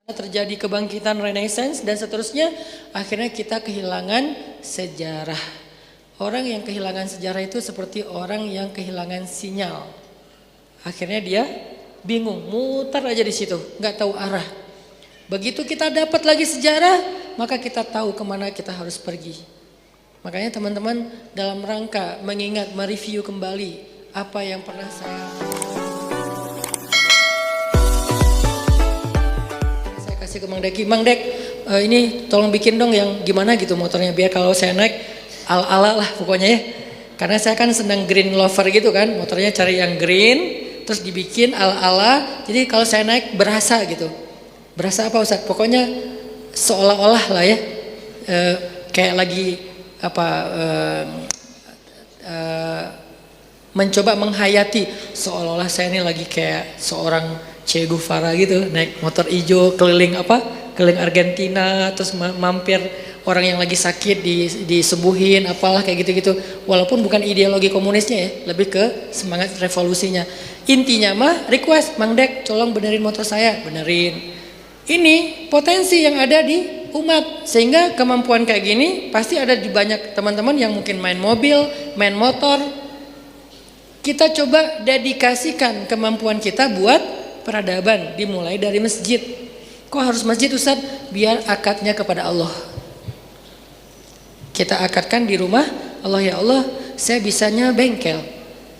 terjadi kebangkitan Renaissance dan seterusnya, akhirnya kita kehilangan sejarah. Orang yang kehilangan sejarah itu seperti orang yang kehilangan sinyal. Akhirnya dia bingung, muter aja di situ, nggak tahu arah. Begitu kita dapat lagi sejarah, maka kita tahu kemana kita harus pergi. Makanya teman-teman, dalam rangka mengingat, mereview kembali apa yang pernah saya kasih ke Mang Deki. Mang Dek, ini tolong bikin dong yang gimana gitu motornya, biar kalau saya naik ala-ala lah pokoknya ya. Karena saya kan senang green lover gitu kan, motornya cari yang green, terus dibikin ala-ala. Jadi kalau saya naik berasa gitu. Berasa apa Ustaz? Pokoknya seolah-olah lah ya, kayak lagi apa, mencoba menghayati seolah-olah saya ini lagi kayak seorang Che Guevara gitu, naik motor hijau keliling keliling Argentina, terus mampir orang yang lagi sakit disembuhin apalah kayak gitu-gitu. Walaupun bukan ideologi komunisnya ya, lebih ke semangat revolusinya. Intinya mah request, Mang Dek tolong benerin motor saya, benerin. Ini potensi yang ada di umat, sehingga kemampuan kayak gini pasti ada di banyak teman-teman yang mungkin main mobil, main motor. Kita coba dedikasikan kemampuan kita buat peradaban, dimulai dari masjid. Kok harus masjid Ustaz? Biar akadnya kepada Allah. Kita akadkan di rumah, Allah ya Allah, saya bisanya bengkel.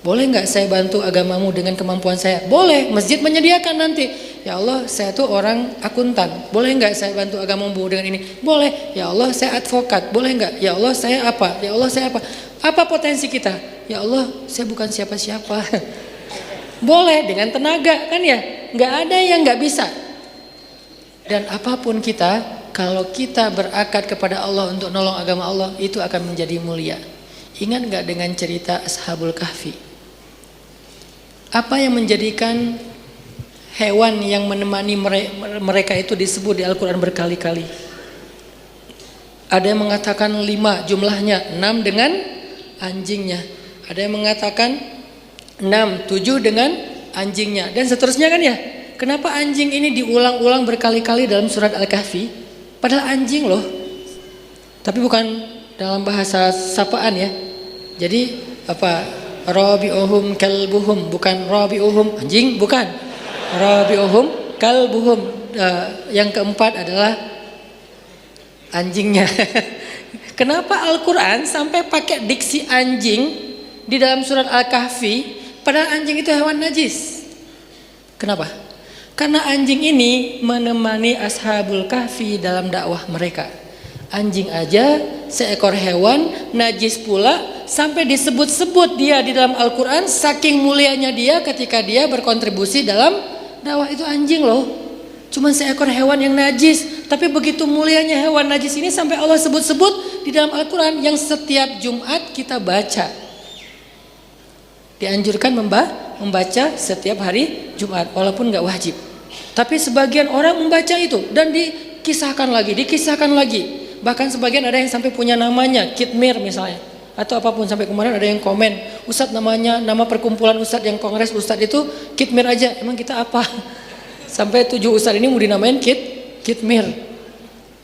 Boleh nggak saya bantu agamamu dengan kemampuan saya? Boleh, masjid menyediakan nanti. Ya Allah, saya tuh orang akuntan. Boleh nggak saya bantu agamamu dengan ini? Boleh. Ya Allah, saya advokat. Boleh nggak? Ya Allah, saya apa? Ya Allah, saya apa? Apa potensi kita? Ya Allah, saya bukan siapa-siapa. Boleh dengan tenaga kan ya, nggak ada yang nggak bisa. Dan apapun kita, kalau kita berakad kepada Allah untuk nolong agama Allah, itu akan menjadi mulia. Ingat nggak dengan cerita Ashabul Kahfi? Apa yang menjadikan hewan yang menemani mereka itu disebut di Al-Quran berkali-kali? Ada yang mengatakan 5 jumlahnya, 6 dengan anjingnya. Ada yang mengatakan 6, 7 dengan anjingnya, dan seterusnya kan ya. Kenapa anjing ini diulang-ulang berkali-kali dalam surat Al-Kahfi? Padahal anjing loh, tapi bukan dalam bahasa sapaan ya. Jadi apa, rabi'uhum kalbuhum, bukan rabi'uhum anjing, bukan. Rabi'uhum kalbuhum. Yang keempat adalah anjingnya. Kenapa Al-Quran sampai pakai diksi anjing di dalam surat Al-Kahfi? Padahal anjing itu hewan najis. Kenapa? Karena anjing ini menemani Ashabul Kahfi dalam dakwah mereka. Anjing aja seekor hewan najis pula, sampai disebut-sebut dia di dalam Al-Quran. Saking mulianya dia ketika dia berkontribusi dalam dakwah, itu anjing loh. Cuman seekor hewan yang najis, tapi begitu mulianya hewan najis ini sampai Allah sebut-sebut di dalam Al-Quran, yang setiap Jumat kita baca. Dianjurkan membaca setiap hari Jumat, walaupun nggak wajib. Tapi sebagian orang membaca itu dan dikisahkan lagi. Bahkan sebagian ada yang sampai punya namanya, Kitmir misalnya, atau apapun. Sampai kemarin ada yang komen, Ustadz namanya, nama perkumpulan Ustadz yang kongres Ustadz itu Kitmir aja. Emang kita apa? Sampai 7 Ustadz ini mau dinamain Kitmir.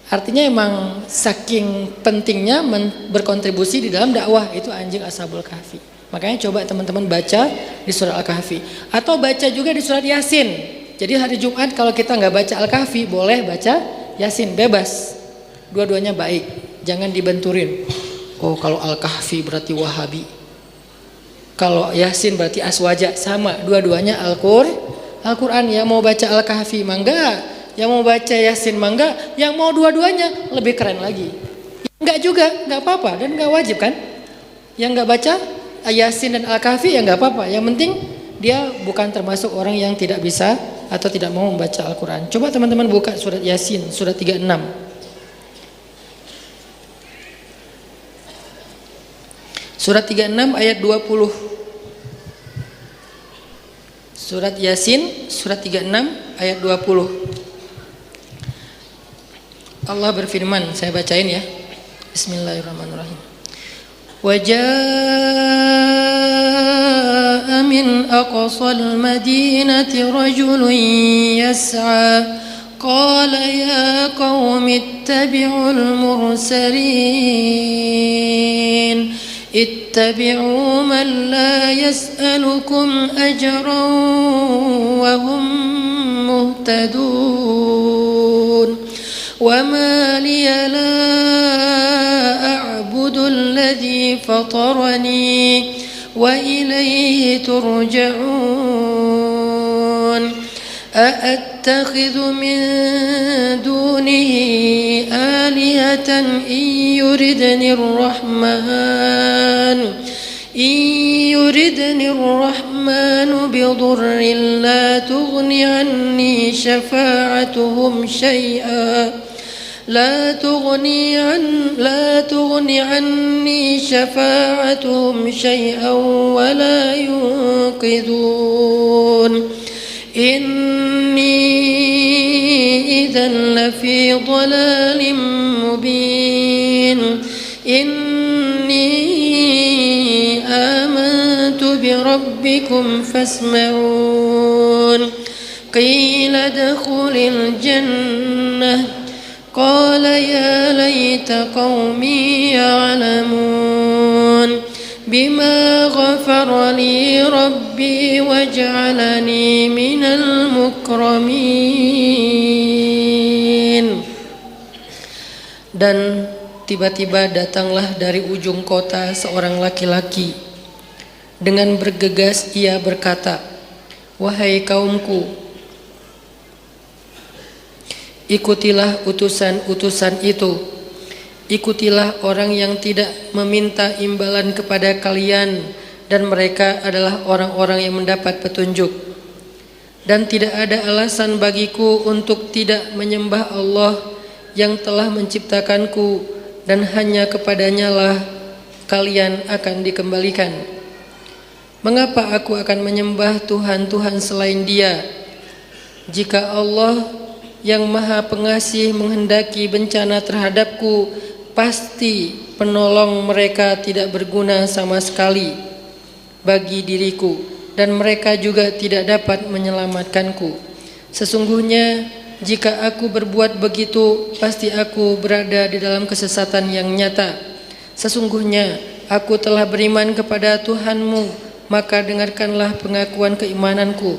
Artinya emang saking pentingnya berkontribusi di dalam dakwah. Itu anjing Ashabul Kahfi. Makanya coba teman-teman baca di surat Al-Kahfi, atau baca juga di surat Yasin. Jadi hari Jumat kalau kita nggak baca Al-Kahfi, boleh baca Yasin, bebas. Dua-duanya baik, jangan dibenturin. Oh kalau Al-Kahfi berarti Wahabi, kalau Yasin berarti Aswaja. Sama, dua-duanya Al-Quran. Yang mau baca Al-Kahfi mangga, yang mau baca Yasin mangga, yang mau dua-duanya lebih keren lagi. Enggak juga, nggak apa-apa, dan nggak wajib kan. Yang nggak baca Yasin dan Al-Kahfi ya nggak apa-apa. Yang penting dia bukan termasuk orang yang tidak bisa atau tidak mau membaca Al-Quran. Coba teman-teman buka surat Yasin, surat 36. Surat 36 ayat 20. Surat Yasin, surat 36 ayat 20. Allah berfirman, saya bacain ya. Bismillahirrahmanirrahim. وجاء من أقصى المدينة رجل يسعى قال يا قوم اتبعوا المرسلين اتبعوا من لا يسألكم أجرا وهم مهتدون وما لي لا أعبد الذي فطرني وإليه ترجعون أأتخذ من دونه آلهة إن يردني الرحمن بضر لا تغني عني شفاعتهم شيئا ولا ينقذون إني إذا لفي ضلال مبين إني آمنت بربكم فاسمعون قيل ادخل الجنة قال يا ليت قومي يعلمون بما غفر لي ربي وجعلني من المكرمين. Dan tiba-tiba datanglah dari ujung kota seorang laki-laki. Dengan bergegas ia berkata, wahai kaumku, ikutilah utusan-utusan itu. Ikutilah orang yang tidak meminta imbalan kepada kalian, dan mereka adalah orang-orang yang mendapat petunjuk. Dan tidak ada alasan bagiku untuk tidak menyembah Allah yang telah menciptakanku, dan hanya kepadanya lah kalian akan dikembalikan. Mengapa aku akan menyembah Tuhan-Tuhan selain Dia? Jika Allah yang Maha Pengasih menghendaki bencana terhadapku, pasti penolong mereka tidak berguna sama sekali bagi diriku, dan mereka juga tidak dapat menyelamatkanku. Sesungguhnya jika aku berbuat begitu, pasti aku berada di dalam kesesatan yang nyata. Sesungguhnya aku telah beriman kepada Tuhanmu, maka dengarkanlah pengakuan keimananku.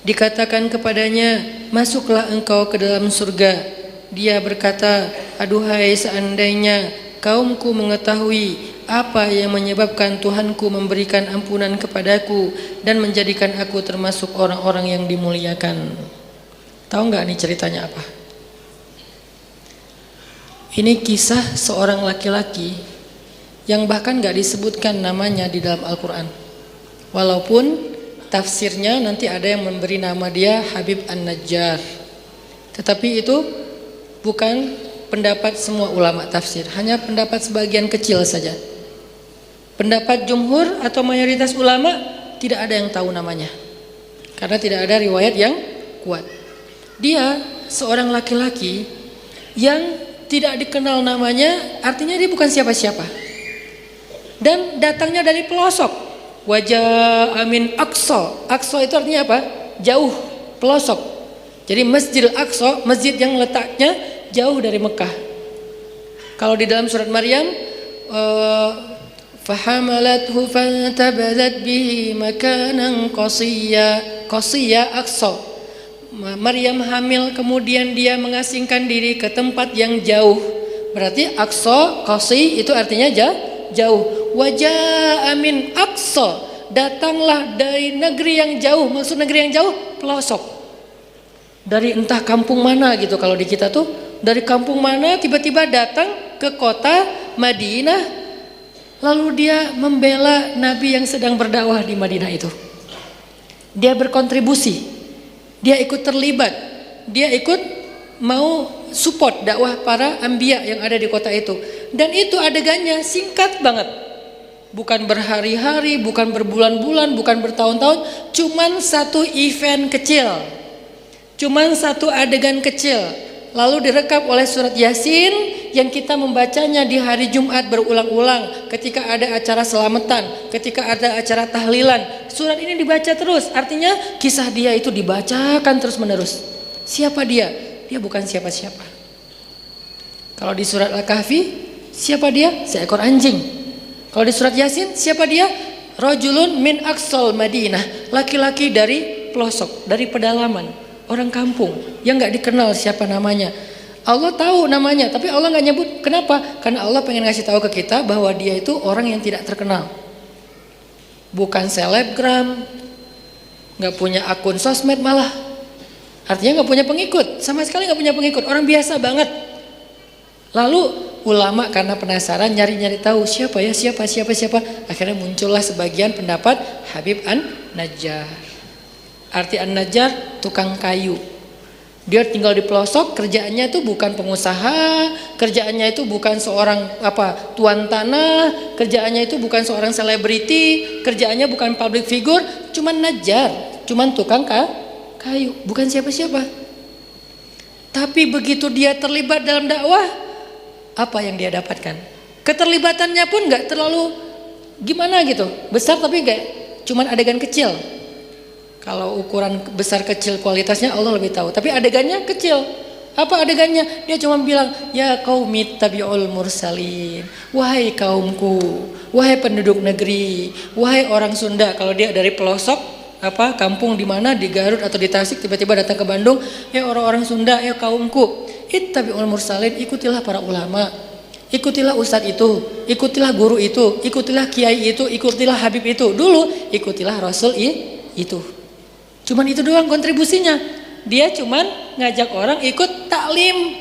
Dikatakan kepadanya, masuklah engkau ke dalam surga. Dia berkata, aduhai seandainya kaumku mengetahui apa yang menyebabkan Tuhanku memberikan ampunan kepadaku dan menjadikan aku termasuk orang-orang yang dimuliakan. Tahu nggak nih ceritanya apa? Ini kisah seorang laki-laki yang bahkan nggak disebutkan namanya di dalam Al-Quran. Walaupun tafsirnya nanti ada yang memberi nama dia Habib An-Najjar. Tetapi itu bukan pendapat semua ulama tafsir, hanya pendapat sebagian kecil saja. Pendapat jumhur atau mayoritas ulama tidak ada yang tahu namanya, karena tidak ada riwayat yang kuat. Dia seorang laki-laki yang tidak dikenal namanya, artinya dia bukan siapa-siapa. Dan datangnya dari pelosok. Wajah Amin Aqsa. Aqsa itu artinya apa? Jauh, pelosok. Jadi Masjidil Aqsa, masjid yang letaknya jauh dari Mekah. Kalau di dalam surat Maryam, fahamalathu fantabadat bihi makanan qasiyya. Qasiyya Aqsa. Maryam hamil, kemudian dia mengasingkan diri ke tempat yang jauh. Berarti Aqsa, qasi itu artinya jauh. Wajah Amin Aqsa, datanglah dari negeri yang jauh. Maksud negeri yang jauh, pelosok. Dari entah kampung mana gitu, kalau di kita tuh dari kampung mana tiba-tiba datang ke kota Madinah, lalu dia membela Nabi yang sedang berdakwah di Madinah itu. Dia berkontribusi, dia ikut terlibat, dia ikut mau support dakwah para anbiya yang ada di kota itu. Dan itu adegannya singkat banget, bukan berhari-hari, bukan berbulan-bulan, bukan bertahun-tahun, cuman satu event kecil. Cuman satu adegan kecil, lalu direkam oleh surat Yasin yang kita membacanya di hari Jumat berulang-ulang, ketika ada acara selamatan, ketika ada acara tahlilan. Surat ini dibaca terus, artinya kisah dia itu dibacakan terus-menerus Siapa dia? Dia bukan siapa-siapa. Kalau di surat Al-Kahfi, siapa dia? Seekor anjing. Kalau di surat Yasin, siapa dia? Rajulun min aqsal Madinah, laki-laki dari pelosok, dari pedalaman, orang kampung yang nggak dikenal siapa namanya. Allah tahu namanya, tapi Allah nggak nyebut. Kenapa? Karena Allah pengen ngasih tahu ke kita bahwa dia itu orang yang tidak terkenal, bukan selebgram, nggak punya akun sosmed malah. Artinya nggak punya pengikut, sama sekali nggak punya pengikut, orang biasa banget. Lalu ulama karena penasaran nyari-nyari tahu siapa ya, siapa. Akhirnya muncullah sebagian pendapat Habib An-Najjar. Arti An-Najjar tukang kayu. Dia tinggal di pelosok, kerjaannya itu bukan pengusaha, kerjaannya itu bukan seorang tuan tanah, kerjaannya itu bukan seorang selebriti, kerjaannya bukan public figure, cuman Najjar, cuman tukang kayu, bukan siapa-siapa. Tapi begitu dia terlibat dalam dakwah, apa yang dia dapatkan? Keterlibatannya pun nggak terlalu gimana gitu, besar tapi nggak, cuman adegan kecil. Kalau ukuran besar kecil kualitasnya Allah lebih tahu, tapi adegannya kecil. Apa adegannya? Dia cuma bilang, ya qaumi tabi'ul mursalin, wahai kaumku, wahai penduduk negeri, wahai orang Sunda. Kalau dia dari pelosok kampung di mana, di Garut atau di Tasik, tiba-tiba datang ke Bandung, ya orang-orang Sunda, ya kaumku, ittabi'ul mursalin, ikutilah para ulama, ikutilah ustadz itu, ikutilah guru itu, ikutilah kiai itu, ikutilah habib itu. Dulu ikutilah rasul itu. Cuman itu doang kontribusinya. Dia cuman ngajak orang ikut taklim,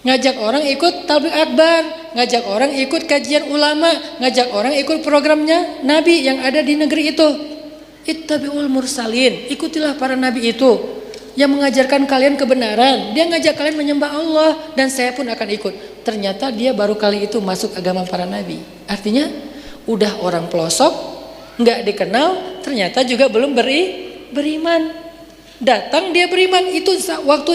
ngajak orang ikut tabligh akbar, ngajak orang ikut kajian ulama, ngajak orang ikut programnya Nabi yang ada di negeri itu. Ittabi'ul mursalin, ikutilah para nabi itu yang mengajarkan kalian kebenaran. Dia ngajak kalian menyembah Allah, dan saya pun akan ikut. Ternyata dia baru kali itu masuk agama para nabi. Artinya udah orang pelosok, nggak dikenal, ternyata juga belum beriman. Datang dia beriman, waktu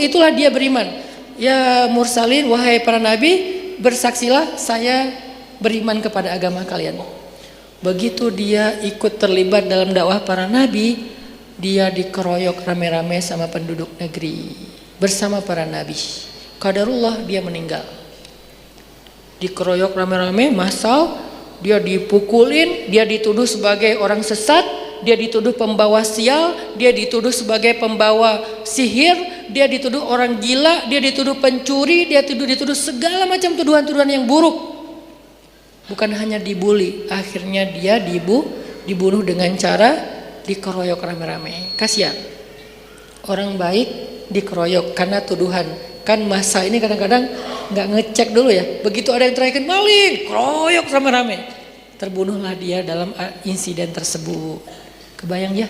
itulah dia beriman. Ya mursalin, wahai para nabi, bersaksilah saya beriman kepada agama kalian. Begitu dia ikut terlibat dalam dakwah para nabi, dia dikeroyok rame-rame sama penduduk negeri bersama para nabi. Qadarullah dia meninggal. Dikeroyok rame-rame massal, dia dipukulin, dia dituduh sebagai orang sesat, dia dituduh pembawa sial, dia dituduh sebagai pembawa sihir, dia dituduh orang gila, dia dituduh pencuri, dia dituduh segala macam tuduhan-tuduhan yang buruk. Bukan hanya dibully, akhirnya dia dibunuh dengan cara dikeroyok rame-rame. Kasihan, orang baik dikeroyok karena tuduhan. Kan masa ini kadang-kadang nggak ngecek dulu ya. Begitu ada yang teriakin maling, keroyok rame-rame. Terbunuhlah dia dalam insiden tersebut. Kebayang ya,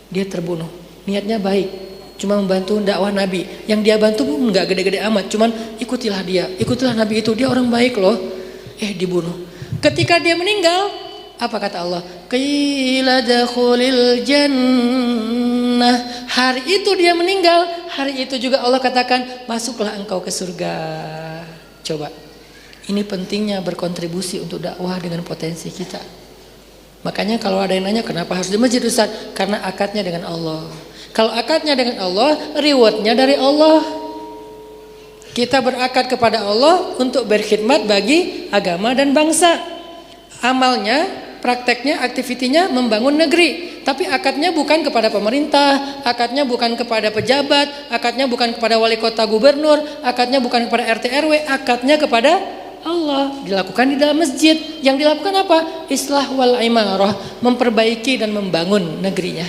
dia terbunuh. Niatnya baik, cuma membantu dakwah Nabi. Yang dia bantu pun nggak gede-gede amat, cuman ikutilah dia, ikutilah Nabi itu, dia orang baik loh. Dibunuh. Ketika dia meninggal, apa kata Allah? Qila dakhulil jannah. Hari itu dia meninggal, hari itu juga Allah katakan, masuklah engkau ke surga. Coba, ini pentingnya berkontribusi untuk dakwah dengan potensi kita. Makanya kalau ada yang nanya kenapa harus di masjid Ustaz? Karena akadnya dengan Allah. Kalau akadnya dengan Allah, rewardnya dari Allah. Kita berakad kepada Allah untuk berkhidmat bagi agama dan bangsa. Amalnya, prakteknya, aktivitinya membangun negeri. Tapi akadnya bukan kepada pemerintah, akadnya bukan kepada pejabat, akadnya bukan kepada wali kota gubernur, akadnya bukan kepada RT RW, akadnya kepada Allah. Dilakukan di dalam masjid. Yang dilakukan apa? Islah wal imarah, memperbaiki dan membangun negerinya.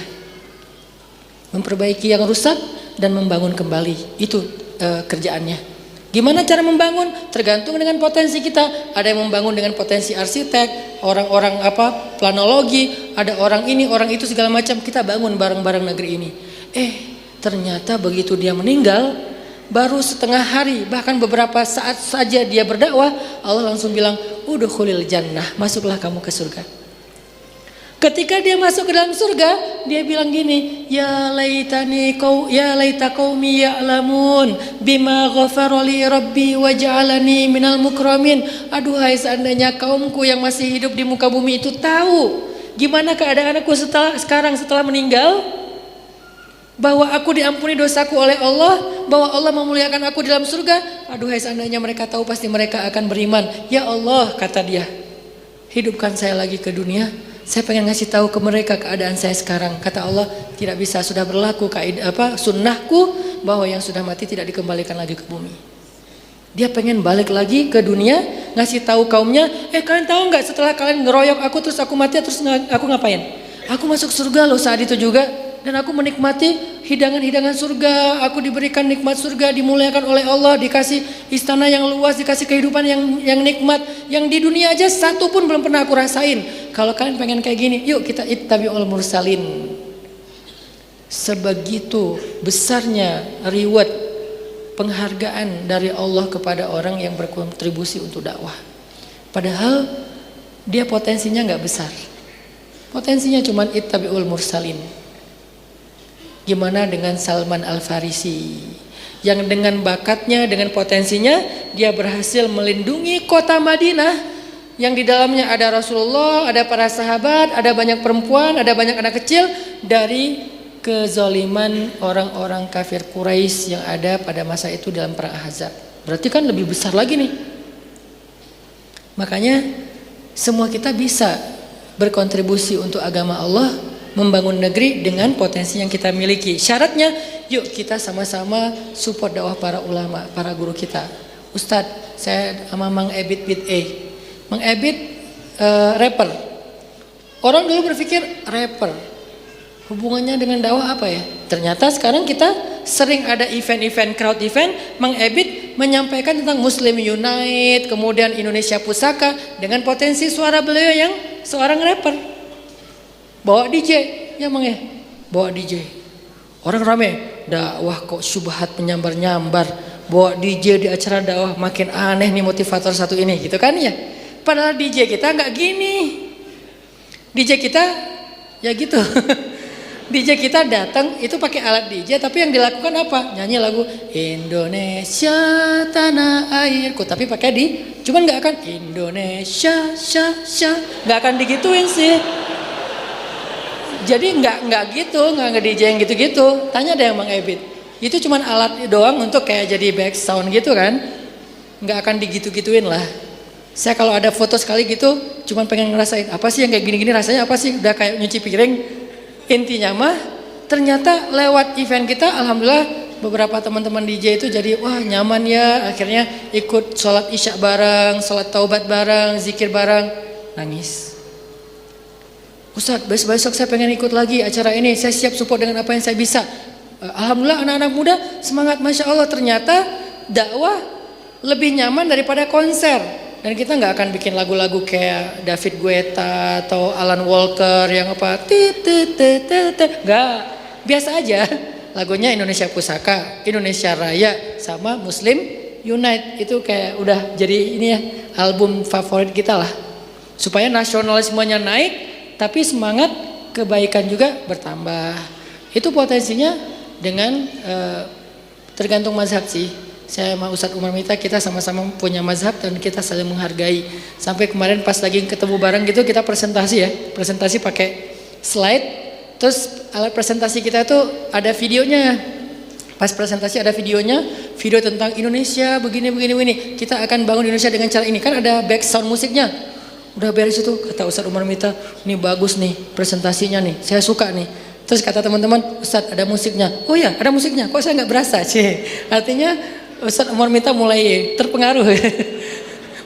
Memperbaiki yang rusak dan membangun kembali. Itu kerjaannya. Gimana cara membangun? Tergantung dengan potensi kita. Ada yang membangun dengan potensi arsitek, orang-orang planologi, ada orang ini, orang itu segala macam. Kita bangun bareng-bareng negeri ini. Ternyata begitu dia meninggal, baru setengah hari, bahkan beberapa saat saja dia berdakwah, Allah langsung bilang, udkhulil jannah, masuklah kamu ke surga. Ketika dia masuk ke dalam surga, dia bilang gini, ya laita qaumi ya'lamun bima ghafara li rabbi wa ja'alani minal mukramin. Aduhai seandainya kaumku yang masih hidup di muka bumi itu tahu gimana keadaan aku setelah meninggal, bahwa aku diampuni dosaku oleh Allah, bahwa Allah memuliakan aku dalam surga. Aduhai seandainya mereka tahu pasti mereka akan beriman. Ya Allah, kata dia, hidupkan saya lagi ke dunia. Saya pengen ngasih tahu ke mereka keadaan saya sekarang. Kata Allah, tidak bisa, sudah berlaku sunnahku bahwa yang sudah mati tidak dikembalikan lagi ke bumi. Dia pengen balik lagi ke dunia, ngasih tahu kaumnya, kalian tahu nggak setelah kalian ngeroyok aku terus aku mati terus aku ngapain? Aku masuk surga loh saat itu juga, dan aku menikmati hidangan-hidangan surga. Aku diberikan nikmat surga, dimuliakan oleh Allah, dikasih istana yang luas, dikasih kehidupan yang nikmat, yang di dunia aja satu pun belum pernah aku rasain. Kalau kalian pengen kayak gini, yuk kita ittabi'ul mursalin. Sebegitu besarnya reward, penghargaan dari Allah kepada orang yang berkontribusi untuk dakwah. Padahal dia potensinya nggak besar. Potensinya cuma ittabi'ul mursalin. Gimana dengan Salman Al-Farisi yang dengan bakatnya, dengan potensinya dia berhasil melindungi kota Madinah yang di dalamnya ada Rasulullah, ada para sahabat, ada banyak perempuan, ada banyak anak kecil dari kezaliman orang-orang kafir Quraisy yang ada pada masa itu dalam perang Ahzab. Berarti kan lebih besar lagi nih. Makanya semua kita bisa berkontribusi untuk agama Allah, membangun negeri dengan potensi yang kita miliki. Syaratnya, yuk kita sama-sama support dakwah para ulama, para guru kita. Ustadz, saya sama Mang Ebit with A. Mang Ebit rapper. Orang dulu berpikir rapper, hubungannya dengan dakwah apa ya? Ternyata sekarang kita sering ada event-event, crowd event. Mang Ebit menyampaikan tentang Muslim Unite, kemudian Indonesia Pusaka dengan potensi suara beliau yang seorang rapper. Bawa DJ, ya Mang ya, bawa DJ. Orang rame, dakwah kok syubhat menyambar-nyambar. Bawa DJ di acara dakwah, makin aneh nih motivator satu ini, gitu kan ya. Padahal DJ kita nggak gini. DJ kita ya gitu. DJ kita datang itu pakai alat DJ, tapi yang dilakukan apa? Nyanyi lagu Indonesia tanah airku, tapi pakai cuman nggak akan Indonesia nggak akan digituin sih. Jadi nggak gitu, nggak nge-DJ yang gitu-gitu. Tanya deh yang Mang Ebit. Itu cuman alat doang untuk kayak jadi back sound gitu kan. Nggak akan digitu-gituin lah. Saya kalau ada foto sekali gitu, cuman pengen ngerasain apa sih yang kayak gini-gini rasanya apa sih? Udah kayak nyuci piring. Intinya mah ternyata lewat event kita, alhamdulillah beberapa teman-teman DJ itu jadi wah nyaman ya. Akhirnya ikut sholat isya bareng, sholat taubat bareng, zikir bareng, nangis. Ustadz, besok saya pengen ikut lagi acara ini, saya siap support dengan apa yang saya bisa. Alhamdulillah anak-anak muda semangat, Masya Allah. Ternyata dakwah lebih nyaman daripada konser. Dan kita nggak akan bikin lagu-lagu kayak David Guetta atau Alan Walker yang apa nggak, biasa aja. Lagunya Indonesia Pusaka, Indonesia Raya, sama Muslim Unite. Itu kayak udah jadi ini ya, album favorit kita lah. Supaya nasionalismenya naik, tapi semangat kebaikan juga bertambah. Itu potensinya dengan tergantung mazhab sih. Saya sama Ustadz Umar Mita kita sama-sama punya mazhab dan kita saling menghargai. Sampai kemarin pas lagi ketemu bareng gitu kita presentasi ya, presentasi pakai slide. Terus alat presentasi kita itu ada videonya. Pas presentasi ada videonya, video tentang Indonesia begini. Kita akan bangun Indonesia dengan cara ini. Kan ada back sound musiknya. Udah beres itu, kata Ustadz Umar Mita, ini bagus nih presentasinya nih, saya suka nih. Terus kata teman-teman, Ustadz ada musiknya. Oh ya ada musiknya, kok saya nggak berasa sih. Artinya Ustadz Umar Mita mulai terpengaruh,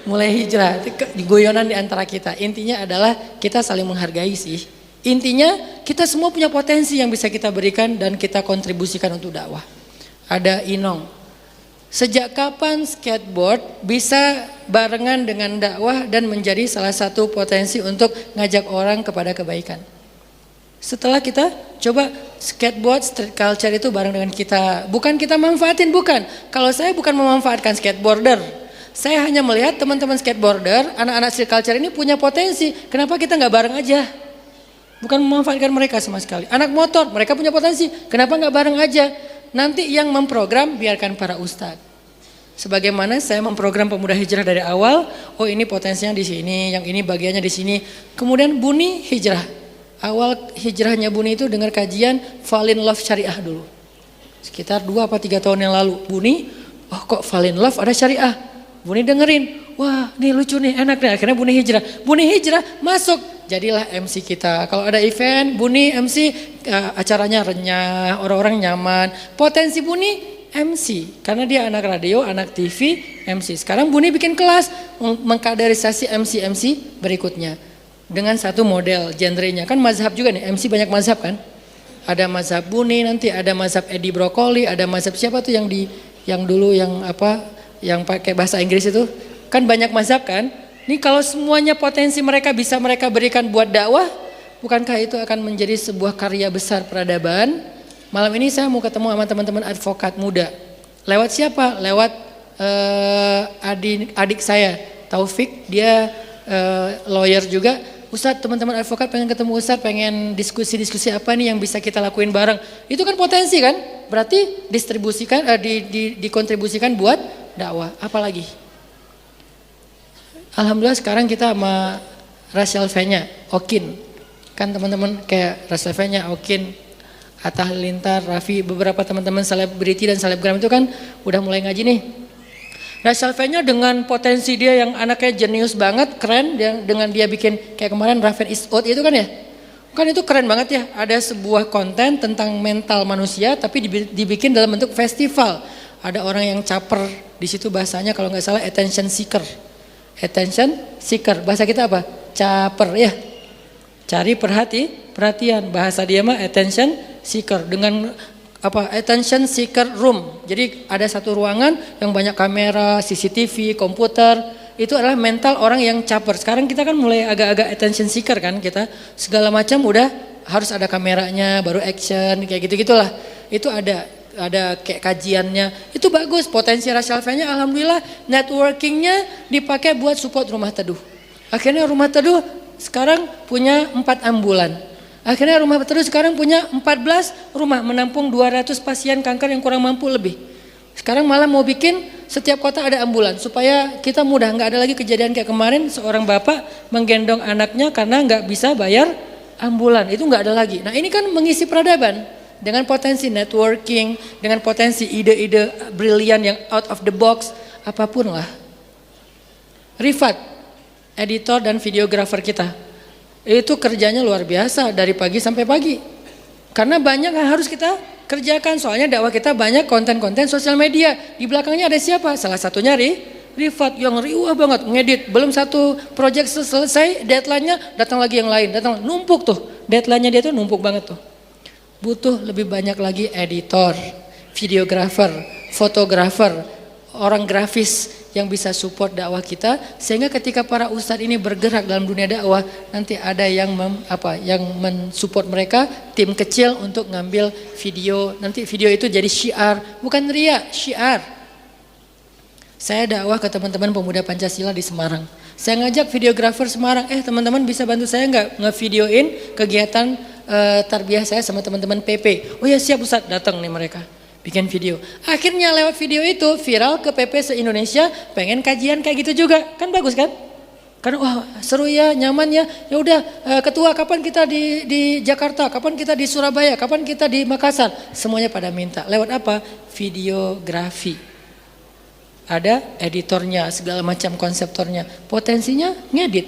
mulai hijrah, goyonan di antara kita. Intinya adalah kita saling menghargai sih. Intinya kita semua punya potensi yang bisa kita berikan dan kita kontribusikan untuk dakwah. Ada Inong. Sejak kapan skateboard bisa barengan dengan dakwah dan menjadi salah satu potensi untuk ngajak orang kepada kebaikan? Setelah kita coba skateboard, street culture itu bareng dengan kita. Bukan kita manfaatin, bukan. Kalau saya bukan memanfaatkan skateboarder. Saya hanya melihat teman-teman skateboarder, anak-anak street culture ini punya potensi. Kenapa kita nggak bareng aja? Bukan memanfaatkan mereka sama sekali. Anak motor, mereka punya potensi. Kenapa nggak bareng aja? Nanti yang memprogram biarkan para ustadz. Sebagaimana saya memprogram pemuda hijrah dari awal. Oh ini potensinya di sini, yang ini bagiannya di sini. Kemudian Buni hijrah. Awal hijrahnya Buni itu dengar kajian Fall in Love Syariah dulu. Sekitar 2 atau 3 tahun yang lalu. Buni, oh kok Fall in Love ada syariah. Buni dengerin, wah nih lucu nih, enak nih. Akhirnya Buni hijrah. Buni hijrah, masuk. Jadilah MC kita. Kalau ada event, Buni MC, acaranya renyah, orang-orang nyaman. Potensi Buni MC, karena dia anak radio, anak TV, MC. Sekarang Buni bikin kelas, mengkaderisasi MC-MC berikutnya. Dengan satu model, genrenya. Kan mazhab juga nih, MC banyak mazhab kan. Ada mazhab Buni, nanti ada mazhab Edi Brokoli, ada mazhab siapa tuh yang dulu yang pakai bahasa Inggris itu. Kan banyak mazhab kan. Ini kalau semuanya potensi mereka bisa mereka berikan buat dakwah, bukankah itu akan menjadi sebuah karya besar peradaban? Malam ini saya mau ketemu sama teman-teman advokat muda. Lewat siapa? Lewat adik saya, Taufik, dia lawyer juga. Ustadz, teman-teman advokat pengen ketemu Ustadz, pengen diskusi-diskusi apa nih yang bisa kita lakuin bareng. Itu kan potensi kan? Berarti dikontribusikan buat dakwah. Apalagi? Alhamdulillah sekarang kita sama Rachel V-nya, Okin. Kan teman-teman kayak Rachel V-nya, Okin, Atta Halilintar, Raffi, beberapa teman-teman selebriti dan selebgram itu kan udah mulai ngaji nih. Rachel V-nya dengan potensi dia yang anaknya jenius banget, keren, dengan dia bikin kayak kemarin Raven is Out itu kan ya. Kan itu keren banget ya, ada sebuah konten tentang mental manusia tapi dibikin dalam bentuk festival. Ada orang yang caper, di situ bahasanya kalau nggak salah attention seeker. Attention seeker, bahasa kita apa? Caper ya. Cari perhatian, bahasa dia mah attention seeker dengan attention seeker room. Jadi ada satu ruangan yang banyak kamera, CCTV, komputer. Itu adalah mental orang yang caper. Sekarang kita kan mulai agak-agak attention seeker kan, kita segala macam udah harus ada kameranya, baru action kayak gitu-gitulah. Itu ada kayak kajiannya. Itu bagus, potensi Rachel V-nya alhamdulillah networkingnya dipakai buat support rumah teduh. Akhirnya rumah teduh sekarang punya 4 ambulan. Akhirnya rumah teduh sekarang punya 14 rumah menampung 200 pasien kanker yang kurang mampu lebih. Sekarang malah mau bikin setiap kota ada ambulan supaya kita mudah, nggak ada lagi kejadian kayak kemarin seorang bapak menggendong anaknya karena nggak bisa bayar ambulan. Itu nggak ada lagi. Nah ini kan mengisi peradaban. Dengan potensi networking, dengan potensi ide-ide brilian yang out of the box, apapun lah. Rifat, editor dan videografer kita, itu kerjanya luar biasa dari pagi sampai pagi. Karena banyak yang harus kita kerjakan, soalnya dakwah kita banyak konten-konten sosial media. Di belakangnya ada siapa? Salah satunya Rifat yang riuh banget ngedit. Belum satu project selesai, deadline-nya datang lagi yang lain, numpuk tuh. Deadline-nya dia tuh numpuk banget tuh. Butuh lebih banyak lagi editor, videografer, fotografer, orang grafis yang bisa support dakwah kita, sehingga ketika para ustadz ini bergerak dalam dunia dakwah, nanti ada yang mensupport mereka, tim kecil untuk ngambil video. Nanti video itu jadi syiar, bukan ria, syiar. Saya dakwah ke teman-teman pemuda Pancasila di Semarang. Saya ngajak videografer Semarang, teman-teman bisa bantu saya nggak ngevideoin kegiatan tarbiyah saya sama teman-teman PP. Oh ya siap Ustaz, datang nih mereka bikin video. Akhirnya lewat video itu viral ke PP se-Indonesia, pengen kajian kayak gitu juga. Kan bagus kan? Karena wah seru ya, nyaman ya. Ya udah ketua, kapan kita di Jakarta, kapan kita di Surabaya, kapan kita di Makassar. Semuanya pada minta. Lewat apa? Videografi. Ada editornya, segala macam konseptornya. Potensinya ngedit.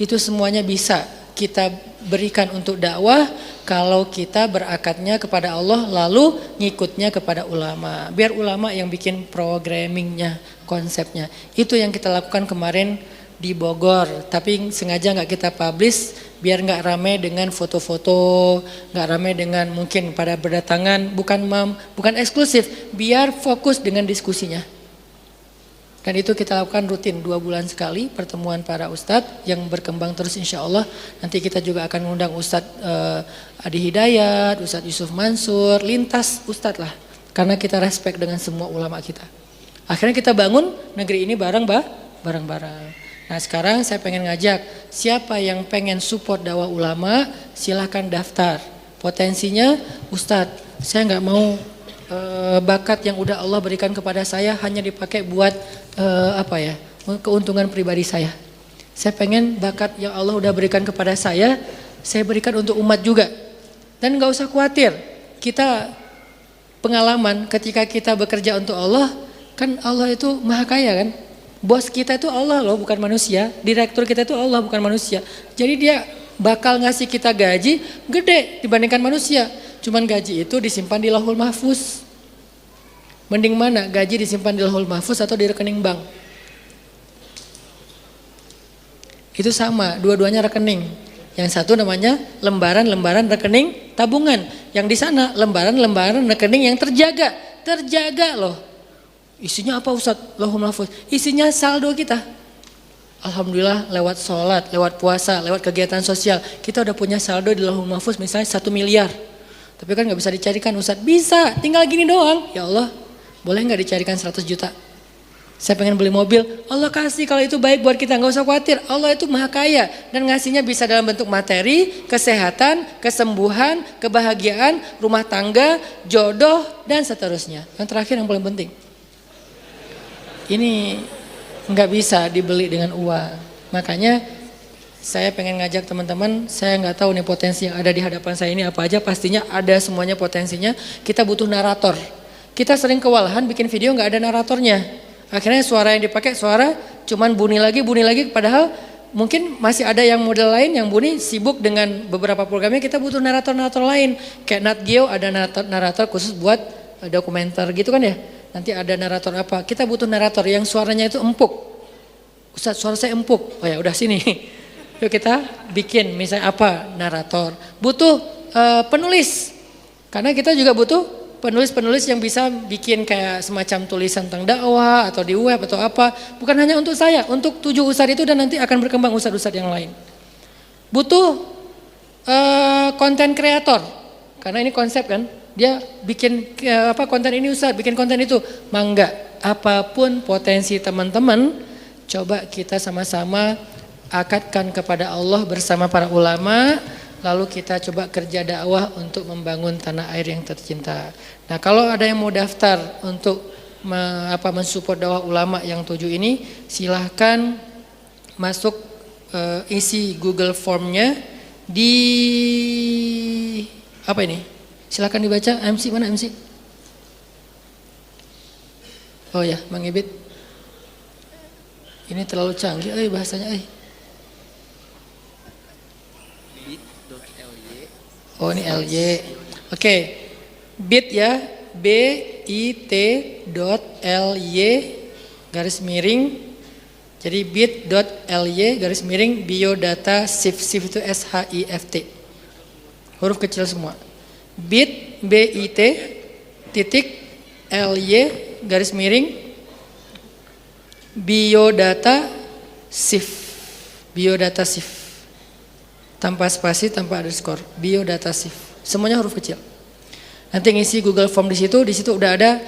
Itu semuanya bisa kita berikan untuk dakwah kalau kita berakatnya kepada Allah lalu ngikutnya kepada ulama. Biar ulama yang bikin programmingnya, konsepnya. Itu yang kita lakukan kemarin di Bogor, tapi sengaja nggak kita publish biar nggak rame dengan foto-foto, nggak rame dengan mungkin pada berdatangan, bukan eksklusif, biar fokus dengan diskusinya. Dan itu kita lakukan rutin 2 bulan sekali pertemuan para ustadz yang berkembang terus insya Allah. Nanti kita juga akan mengundang Ustadz Adi Hidayat, Ustadz Yusuf Mansur, lintas ustadz lah. Karena kita respect dengan semua ulama kita. Akhirnya kita bangun negeri ini bareng-bareng. Nah sekarang saya pengen ngajak siapa yang pengen support dakwah ulama silahkan daftar. Potensinya ustadz, saya nggak mau bakat yang udah Allah berikan kepada saya hanya dipakai buat keuntungan pribadi saya. Saya pengen bakat yang Allah udah berikan kepada saya saya berikan untuk umat juga. Dan gak usah khawatir, kita pengalaman ketika kita bekerja untuk Allah, kan Allah itu maha kaya kan. Bos kita itu Allah loh, bukan manusia. Direktur kita itu Allah, bukan manusia. Jadi dia bakal ngasih kita gaji gede dibandingkan manusia. Cuman gaji itu disimpan di Lauhul Mahfuz. Mending mana, gaji disimpan di Lauhul Mahfuz atau di rekening bank? Itu sama, dua-duanya rekening. Yang satu namanya lembaran-lembaran rekening tabungan. Yang di sana lembaran-lembaran rekening yang terjaga loh. Isinya apa Ustadz? Lauhul Mahfuz. Isinya saldo kita. Alhamdulillah lewat sholat, lewat puasa, lewat kegiatan sosial. Kita udah punya saldo di Lauhul Mahfuz misalnya 1 miliar. Tapi kan gak bisa dicarikan Ustadz. Bisa, tinggal gini doang. Ya Allah, boleh gak dicarikan 100 juta? Saya pengen beli mobil. Allah kasih kalau itu baik buat kita. Gak usah khawatir. Allah itu maha kaya. Dan ngasihnya bisa dalam bentuk materi, kesehatan, kesembuhan, kebahagiaan, rumah tangga, jodoh, dan seterusnya. Yang terakhir yang paling penting. Ini nggak bisa dibeli dengan uang. Makanya saya pengen ngajak teman-teman, saya nggak tahu nih potensi yang ada di hadapan saya ini apa aja, pastinya ada semuanya potensinya. Kita butuh narator. Kita sering kewalahan bikin video nggak ada naratornya. Akhirnya suara yang dipakai suara cuman bunyi lagi, padahal mungkin masih ada yang model lain yang bunyi sibuk dengan beberapa programnya. Kita butuh narator-narator lain. Kayak Nat Geo ada narator khusus buat dokumenter gitu kan ya. Nanti ada narator apa? Kita butuh narator yang suaranya itu empuk. Ustadz, suara saya empuk. Oh ya udah sini. Yuk kita bikin misalnya apa? Narator. Butuh penulis. Karena kita juga butuh penulis-penulis yang bisa bikin kayak semacam tulisan tentang dakwah atau di web atau apa. Bukan hanya untuk saya, untuk 7 ustadz itu dan nanti akan berkembang ustadz-ustadz yang lain. Butuh konten kreator. Karena ini konsep kan. Dia bikin konten ini Ustaz, bikin konten itu. Mangga, apapun potensi teman-teman, coba kita sama-sama akadkan kepada Allah bersama para ulama, lalu kita coba kerja dakwah untuk membangun tanah air yang tercinta. Nah, kalau ada yang mau daftar untuk mensupport dakwah ulama yang 7 ini, silahkan masuk isi Google Formnya di apa ini? Silakan dibaca. MC mana MC? Oh ya, Mang Ibit. Ini terlalu canggih bahasanya. Oh ini LY. Oke. Bit ya. bit.ly garis miring. Jadi bit.ly garis miring biodata shift. Shift itu SHIFT. Huruf kecil semua. bit titik ly garis miring biodata shift tanpa spasi, tanpa underscore, biodata shift, semuanya huruf kecil. Nanti ngisi Google Form di situ udah ada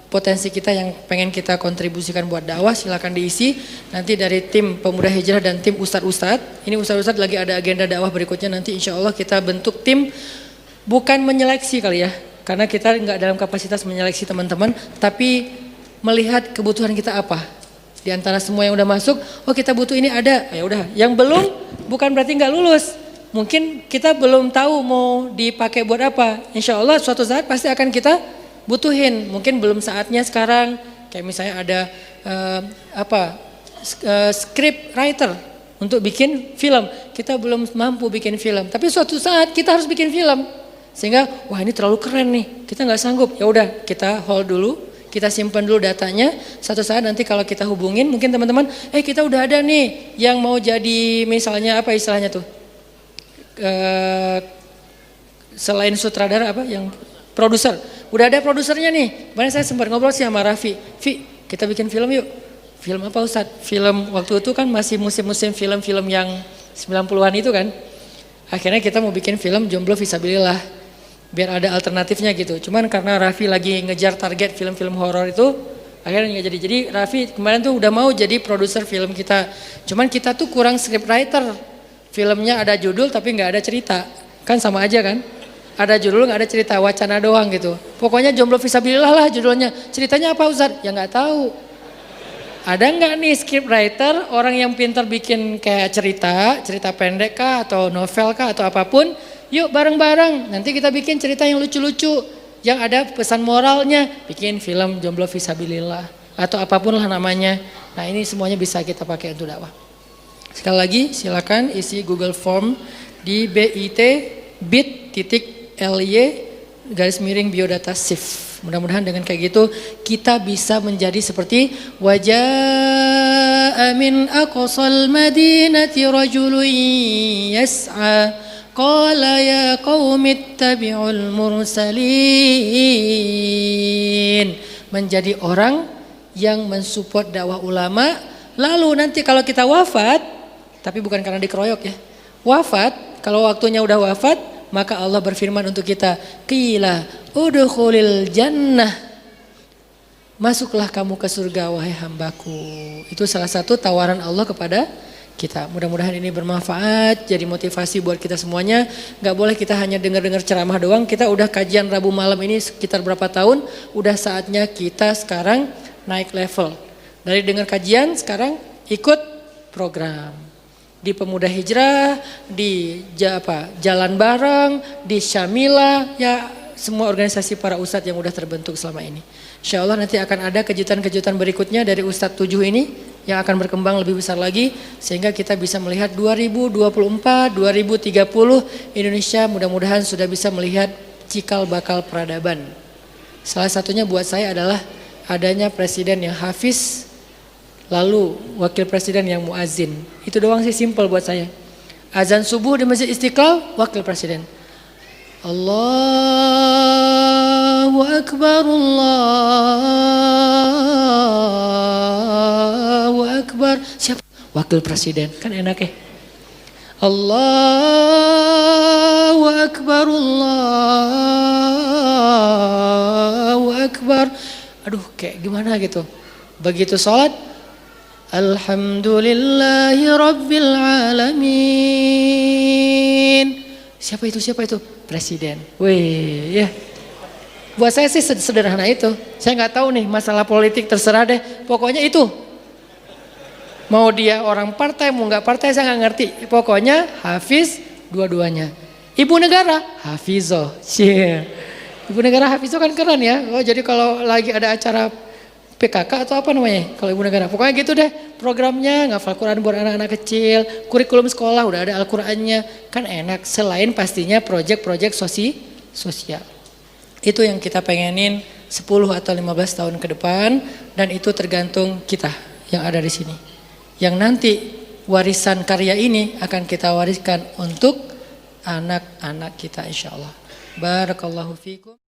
potensi kita yang pengen kita kontribusikan buat dakwah, silakan diisi. Nanti dari tim Pemuda Hijrah dan tim Ustadz-Ustadz, ini Ustadz-Ustadz lagi ada agenda dakwah berikutnya, nanti insya Allah kita bentuk tim, bukan menyeleksi kali ya, karena kita nggak dalam kapasitas menyeleksi teman-teman, tapi melihat kebutuhan kita apa. Di antara semua yang udah masuk, oh kita butuh ini ada, ya udah. Yang belum, bukan berarti nggak lulus. Mungkin kita belum tahu mau dipakai buat apa. Insya Allah suatu saat pasti akan kita butuhin, mungkin belum saatnya sekarang. Kayak misalnya ada script writer untuk bikin film. Kita belum mampu bikin film, tapi suatu saat kita harus bikin film. Sehingga wah ini terlalu keren nih, kita nggak sanggup. Ya udah kita hold dulu, kita simpan dulu datanya. Suatu saat nanti kalau kita hubungin, mungkin teman-teman, kita udah ada nih yang mau jadi misalnya apa istilahnya tuh, selain sutradara apa yang produser. Udah ada produsernya nih. Kemarin saya sempat ngobrol sih sama Raffi. Kita bikin film yuk. Film apa Ustadz? Film waktu itu kan masih musim-musim film-film yang 90-an itu kan. Akhirnya kita mau bikin film Jomblo Fisabilillah. Biar ada alternatifnya gitu. Cuman karena Raffi lagi ngejar target film-film horor itu, akhirnya nggak jadi. Jadi Raffi kemarin tuh udah mau jadi produser film kita. Cuman kita tuh kurang script writer. Filmnya ada judul tapi nggak ada cerita. Kan sama aja kan? Ada judul nggak ada cerita, wacana doang gitu. Pokoknya Jomblo Fisabilillah lah judulnya. Ceritanya apa Ustadz? Ya nggak tahu. Ada nggak nih script writer, orang yang pintar bikin kayak cerita pendek kah atau novel kah atau apapun. Yuk bareng-bareng, nanti kita bikin cerita yang lucu-lucu, yang ada pesan moralnya, bikin film Jomblo Fisabilillah atau apapun lah namanya. Nah ini semuanya bisa kita pakai untuk dakwah. Sekali lagi silakan isi Google Form di bit.ly/biodata shift. Mudah-mudahan dengan kayak gitu kita bisa menjadi seperti wajaa min aqsal madinati rajulun yas'a qala ya qaumi ittabi'ul mursalin. Menjadi orang yang mensupport dakwah ulama. Lalu nanti kalau kita wafat, tapi bukan karena dikeroyok ya, wafat, kalau waktunya udah wafat, maka Allah berfirman untuk kita, qila udkhulil jannah, masuklah kamu ke surga wahai hambaku. Itu salah satu tawaran Allah kepada kita. Mudah-mudahan ini bermanfaat, jadi motivasi buat kita semuanya. Gak boleh kita hanya dengar-dengar ceramah doang. Kita udah kajian Rabu malam ini sekitar berapa tahun, udah saatnya kita sekarang naik level. Dari dengar kajian sekarang ikut program. Di Pemuda Hijrah, di Jalan Bareng, di Syamila, ya semua organisasi para ustadz yang udah terbentuk selama ini. Insya Allah nanti akan ada kejutan-kejutan berikutnya dari Ustadz 7 ini yang akan berkembang lebih besar lagi sehingga kita bisa melihat 2024, 2030 Indonesia mudah-mudahan sudah bisa melihat cikal bakal peradaban. Salah satunya buat saya adalah adanya presiden yang hafiz, lalu wakil presiden yang muazin. Itu doang sih, simpel buat saya. Azan subuh di Masjid Istiqlal, wakil presiden. Allahu Akbar, Allahu Akbar. Siapa? Wakil presiden, kan enak ya. Allahu Akbar, Allahu Akbar. Aduh kayak gimana gitu. Begitu sholat, Alhamdulillahi Rabbil Alamin. Siapa itu? Presiden. Wih ya. Buat saya sih sederhana itu. Saya nggak tahu nih masalah politik, terserah deh. Pokoknya itu. Mau dia orang partai, mau nggak partai saya nggak ngerti. Pokoknya hafiz dua-duanya. Ibu negara hafizoh. Ibu negara hafizoh kan keren ya. Oh jadi kalau lagi ada acara PKK atau apa namanya kalau ibu negara. Pokoknya gitu deh programnya, ngafal Quran buat anak-anak kecil, kurikulum sekolah udah ada Al-Qurannya, kan enak. Selain pastinya proyek-proyek sosial. Itu yang kita pengenin 10 atau 15 tahun ke depan dan itu tergantung kita yang ada di sini. Yang nanti warisan karya ini akan kita wariskan untuk anak-anak kita insya Allah. Barakallahu fiikum.